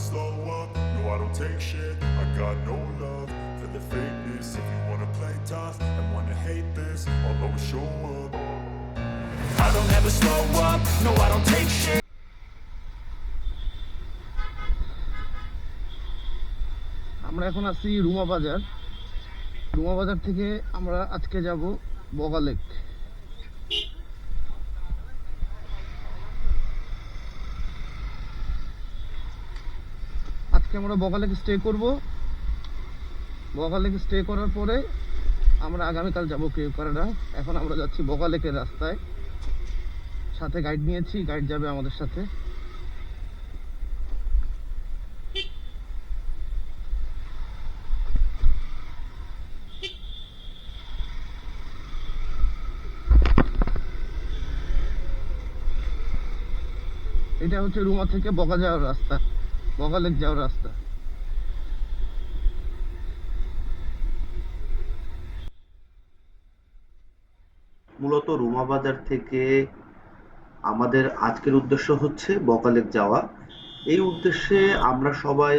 slow up, no I don't take shit. I got no love for the fakeness. If you wanna play tough and wanna hate this, I'll always show up. I don't ever slow up, no I don't take shit. আমরা এখন আছি রুমা বাজার। রুমা বাজার থেকে আমরা আজকে যাব বগা lake. আজকে আমরা বগা লেক স্টে করব। বগা লেক স্টে করার পরে আমরা আগামীকাল যাব কেওক্রাডা। এখন আমরা যাচ্ছি বগা লেকের রাস্তায়, সাথে গাইড নিয়েছি, গাইড যাবে আমাদের সাথে। এটা হচ্ছে রুমা থেকে বগা যাওয়ার রাস্তা, বগা লেক যাওয়ার রাস্তা। মূলত রুমা বাজার থেকে আমাদের আজকের উদ্দেশ্য হচ্ছে বগা লেক যাওয়া। এই উদ্দেশ্যে আমরা সবাই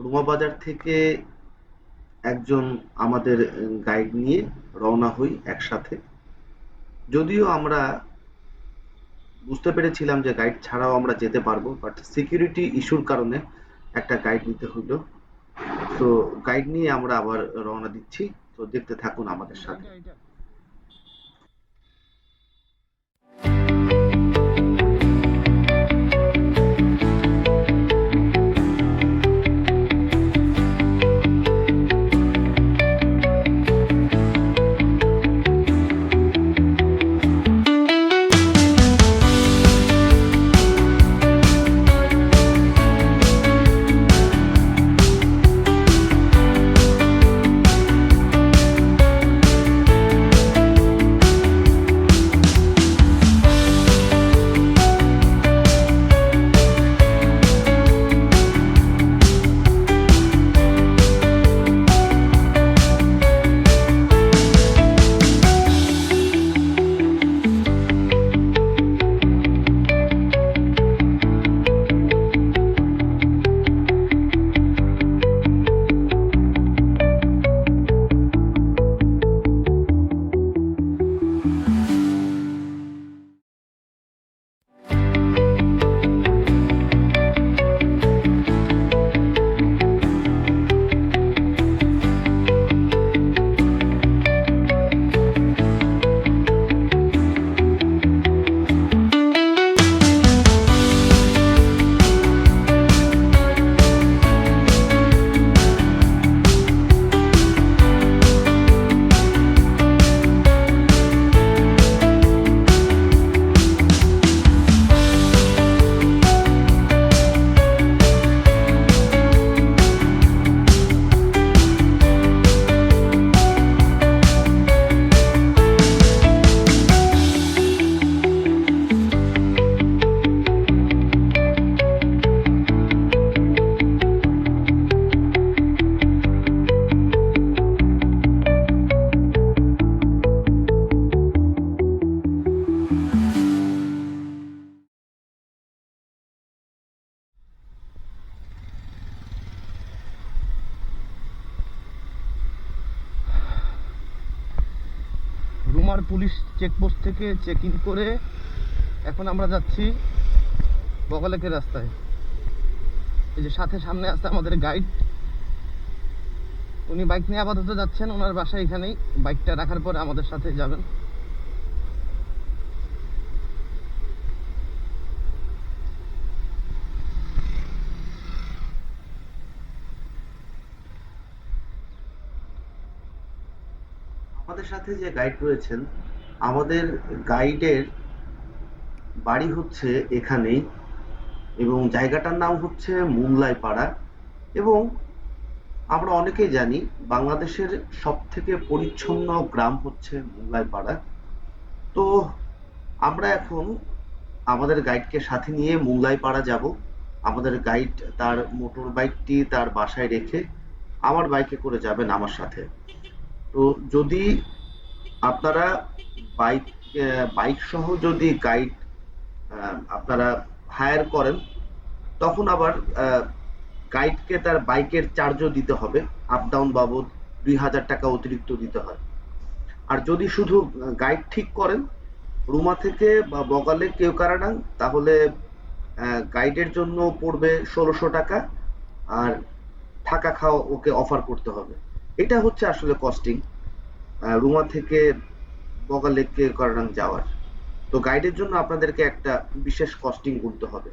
রুমা বাজার থেকে একজন আমাদের গাইড নিয়ে রওনা হই একসাথে। যদিও আমরা বুঝতে পেরেছিলাম যে গাইড ছাড়াও আমরা যেতে পারবো, বাট সিকিউরিটি ইস্যুর কারণে একটা গাইড নিতে হইলো। তো গাইড নিয়ে আমরা আবার রওনা দিচ্ছি। তো দেখতে থাকুন আমাদের সাথে। রুমার পুলিশ চেকপোস্ট থেকে চেক ইন করে এখন আমরা যাচ্ছি বগা লেকের রাস্তায়। এই যে সাথে সামনে আসছে আমাদের গাইড, উনি বাইক নিয়ে আপাতত যাচ্ছেন, ওনার বাসা এখানেই। বাইকটা রাখার পরে আমাদের সাথে যাবেন। আমাদের সাথে যে গাইড রয়েছেন, আমাদের গাইডের বাড়ি হচ্ছে এখানেই, এবং জায়গাটার নাম হচ্ছে মুংলাই পাড়া। এবং আমরা অনেকেই জানি বাংলাদেশের সবথেকে পরিচ্ছন্ন গ্রাম হচ্ছে মুংলাই পাড়া। তো আমরা এখন আমাদের গাইডকে সাথে নিয়ে মুংলাই পাড়া যাব। আমাদের গাইড তার মোটর বাইকটি তার বাসায় রেখে আমার বাইকে করে যাবেন আমার সাথে। তো যদি আপনারা বাইক বাইক সহ যদি গাইড আপনারা হায়ার করেন, তখন আবার গাইডকে তার বাইকের চার্জও দিতে হবে, আপ ডাউন বাবদ 2000 টাকা অতিরিক্ত দিতে হয়। আর যদি শুধু গাইড ঠিক করেন রুমা থেকে বা বগালে কেওক্রাডাং, তাহলে গাইডের জন্য পড়বে 1600 টাকা, আর থাকা খাওয়া ওকে অফার করতে হবে। এটা হচ্ছে আসলে কস্টিং রুমা থেকে বগালে কেওক্রাডাং যাওয়ার। তো গাইডের জন্য আপনাদেরকে একটা বিশেষ কস্টিং করতে হবে।